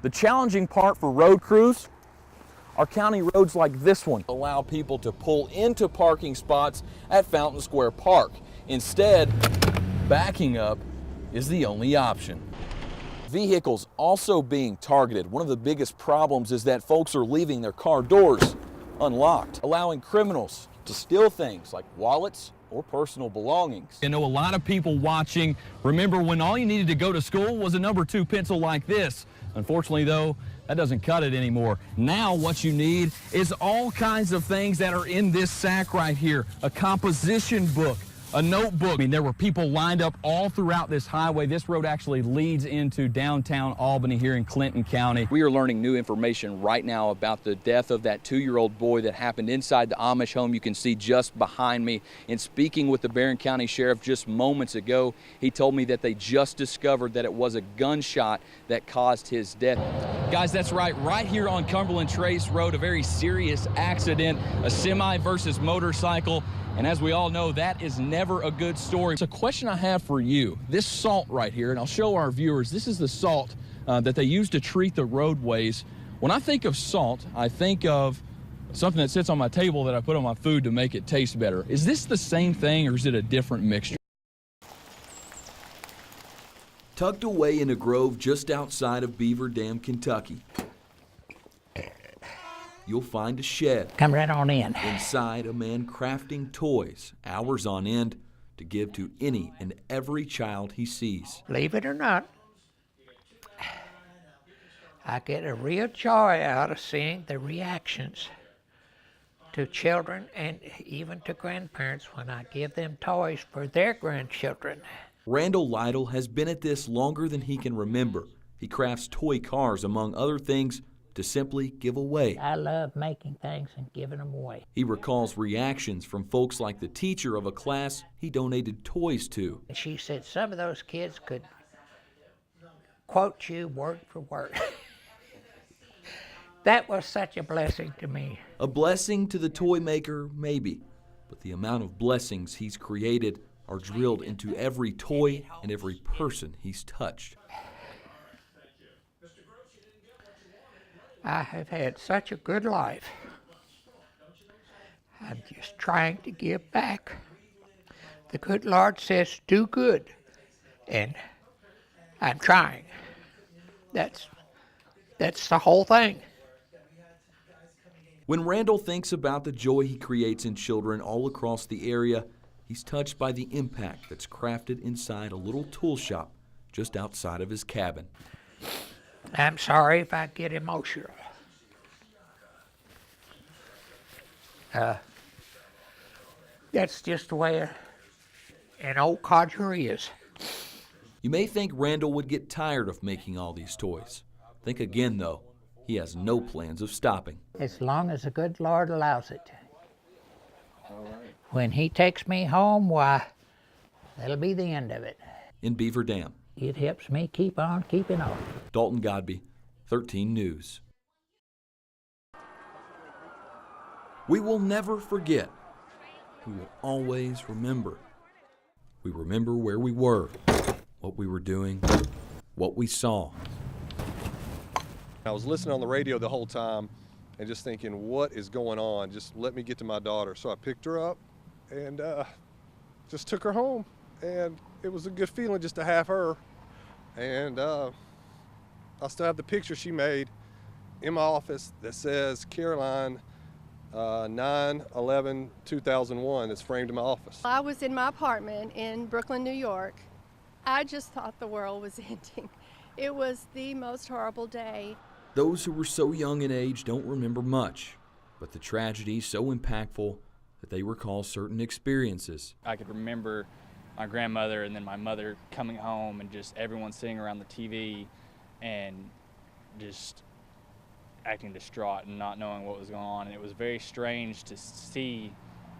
The challenging part for road crews are county roads like this one. Allow people to pull into parking spots at Fountain Square Park. Instead, backing up is the only option. Vehicles also being targeted. One of the biggest problems is that folks are leaving their car doors unlocked, allowing criminals to steal things like wallets or personal belongings. I know a lot of people watching remember when all you needed to go to school was a number 2 pencil like this. Unfortunately, though, that doesn't cut it anymore. Now what you need is all kinds of things that are in this sack right here. A composition book, a notebook. I mean, there were people lined up all throughout this highway. This road actually leads into downtown Albany here in Clinton County. We are learning new information right now about the death of that 2-year-old boy that happened inside the Amish home you can see just behind me. In speaking with the Barron County Sheriff just moments ago, he told me that they just discovered that it was a gunshot that caused his death. Guys, that's right here on Cumberland Trace Road, a very serious accident, a semi versus motorcycle. And as we all know, that is never a good story. It's a question I have for you. This salt right here, and I'll show our viewers, this is the salt that they use to treat the roadways. When I think of salt, I think of something that sits on my table that I put on my food to make it taste better. Is this the same thing, or is it a different mixture? Tucked away in a grove just outside of Beaver Dam, Kentucky, you'll find a shed. Come right on in. Inside, a man crafting toys, hours on end, to give to any and every child he sees. Believe it or not, I get a real joy out of seeing the reactions to children and even to grandparents when I give them toys for their grandchildren. Randall Lytle has been at this longer than he can remember. He crafts toy cars, among other things, to simply give away. I love making things and giving them away. He recalls reactions from folks like the teacher of a class he donated toys to. She said some of those kids could quote you word for word. That was such a blessing to me. A blessing to the toy maker, maybe, but the amount of blessings he's created are drilled into every toy and every person he's touched. I have had such a good life. I'm just trying to give back. The good Lord says, do good. And I'm trying. That's the whole thing. When Randall thinks about the joy he creates in children all across the area, he's touched by the impact that's crafted inside a little tool shop just outside of his cabin. I'm sorry if I get emotional. That's just the way an old codger is. You may think Randall would get tired of making all these toys. Think again, though. He has no plans of stopping. As long as the good Lord allows it. All right. When he takes me home, why, that'll be the end of it. In Beaver Dam. It helps me keep on keeping on. Dalton Godbey, 13 News. We will never forget. We will always remember. We remember where we were, what we were doing, what we saw. I was listening on the radio the whole time and just thinking, what is going on? Just let me get to my daughter. So I picked her up and just took her home. And it was a good feeling just to have her. And I still have the picture she made in my office that says Caroline 9/11/2001. It's framed in my office. I was in my apartment in Brooklyn, New York. I just thought the world was ending. It was the most horrible day. Those who were so young in age don't remember much, but the tragedy so impactful that they recall certain experiences. I could remember my grandmother and then my mother coming home and just everyone sitting around the TV and just acting distraught and not knowing what was going on. And it was very strange to see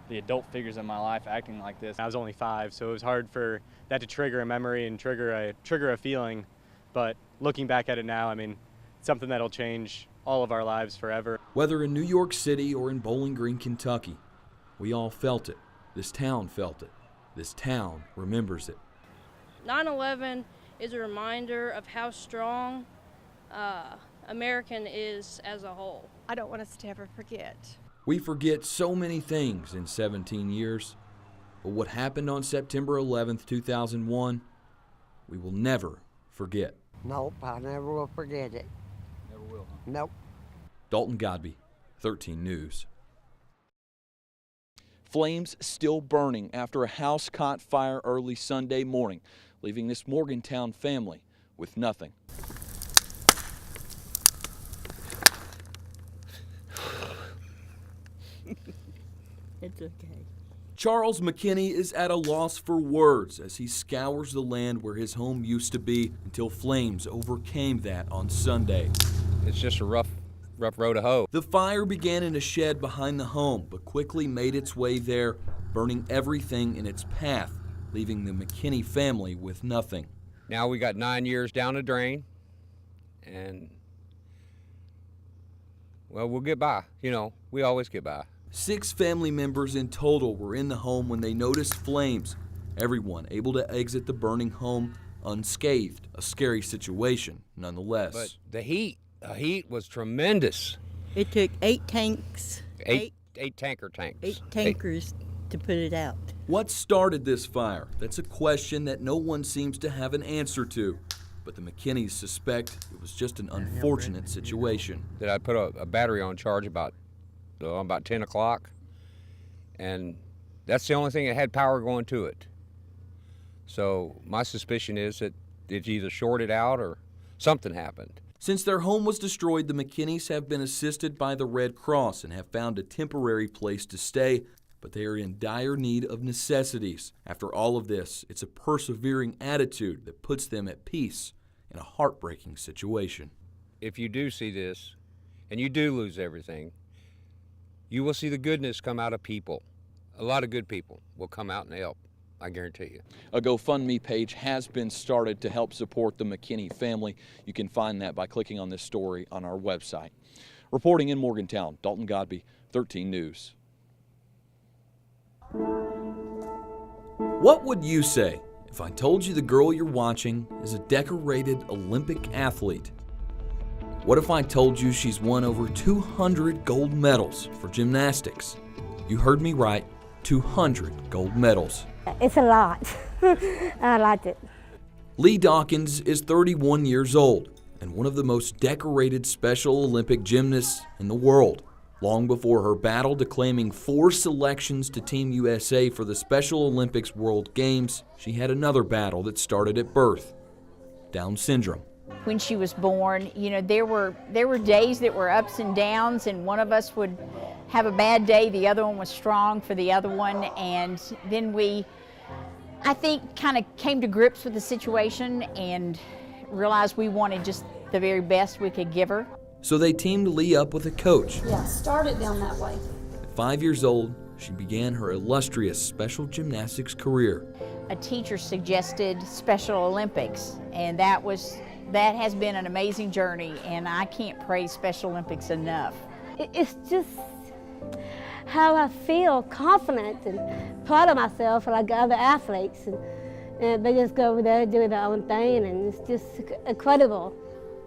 the adult figures in my life acting like this. I was only 5, so it was hard for that to trigger a memory and trigger a feeling. But looking back at it now, I mean, it's something that'll change all of our lives forever. Whether in New York City or in Bowling Green, Kentucky, we all felt it. This town felt it. This town remembers it. 9/11 is a reminder of how strong American is as a whole. I don't want us to ever forget. We forget so many things in 17 years, but what happened on September 11th, 2001, we will never forget. Nope, I never will forget it. Never will, huh? Nope. Dalton Godbey, 13 News. Flames still burning after a house caught fire early Sunday morning, leaving this Morgantown family with nothing. It's okay. Charles McKinney is at a loss for words as he scours the land where his home used to be until flames overcame that on Sunday. It's just a rough road to hoe. The fire began in a shed behind the home, but quickly made its way there, burning everything in its path, leaving the McKinney family with nothing. Now we got 9 years down the drain, and, well, we'll get by. You know, we always get by. 6 family members in total were in the home when they noticed flames. Everyone able to exit the burning home unscathed. A scary situation, nonetheless. But the heat was tremendous. It took 8 tanks. Eight tanker tanks. 8 tankers to put it out. What started this fire? That's a question that no one seems to have an answer to. But the McKinneys suspect it was just an unfortunate situation. That I put a battery on charge about 10 o'clock, and that's the only thing that had power going to it. So my suspicion is that it's either shorted out or something happened. Since their home was destroyed, the McKinneys have been assisted by the Red Cross and have found a temporary place to stay, but they are in dire need of necessities. After all of this, it's a persevering attitude that puts them at peace in a heartbreaking situation. If you do see this, and you do lose everything, you will see the goodness come out of people. A lot of good people will come out and help, I guarantee you. A GoFundMe page has been started to help support the McKinney family. You can find that by clicking on this story on our website. Reporting in Morgantown, Dalton Godbey, 13 News. What would you say if I told you the girl you're watching is a decorated Olympic athlete? What if I told you she's won over 200 gold medals for gymnastics? You heard me right, 200 gold medals. It's a lot. I liked it. Lee Dawkins is 31 years old and one of the most decorated Special Olympic gymnasts in the world. Long before her battle to claiming 4 selections to Team USA for the Special Olympics World Games, she had another battle that started at birth: Down syndrome. When she was born, you know, there were days that were ups and downs, and one of us would have a bad day, the other one was strong for the other one, and then we, I think, kind of came to grips with the situation and realized we wanted just the very best we could give her. So they teamed Lee up with a coach. Yeah, start it down that way. At 5 years old, she began her illustrious special gymnastics career. A teacher suggested Special Olympics, and that has been an amazing journey, and I can't praise Special Olympics enough. It's just how I feel confident and proud of myself like other athletes. And they just go over there doing their own thing, and it's just incredible.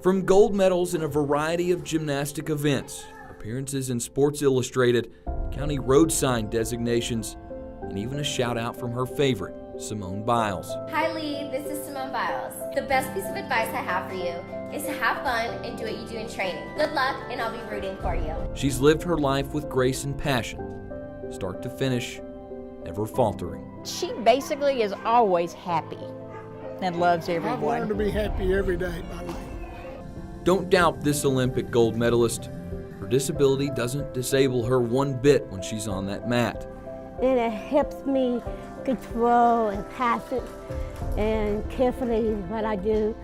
From gold medals in a variety of gymnastic events, appearances in Sports Illustrated, county road sign designations, and even a shout out from her favorite, Simone Biles. Hi Lee, this is Simone Biles. The best piece of advice I have for you is to have fun and do what you do in training. Good luck, and I'll be rooting for you. She's lived her life with grace and passion, start to finish, never faltering. She basically is always happy and loves everyone. I've learned to be happy every day, by the way. Don't doubt this Olympic gold medalist. Her disability doesn't disable her one bit when she's on that mat. And it helps me control and pass it and carefully what I do.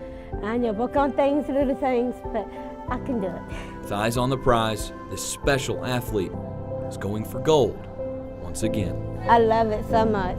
I know work on things, little things, but I can do it. With eyes on the prize, this special athlete is going for gold once again. I love it so much.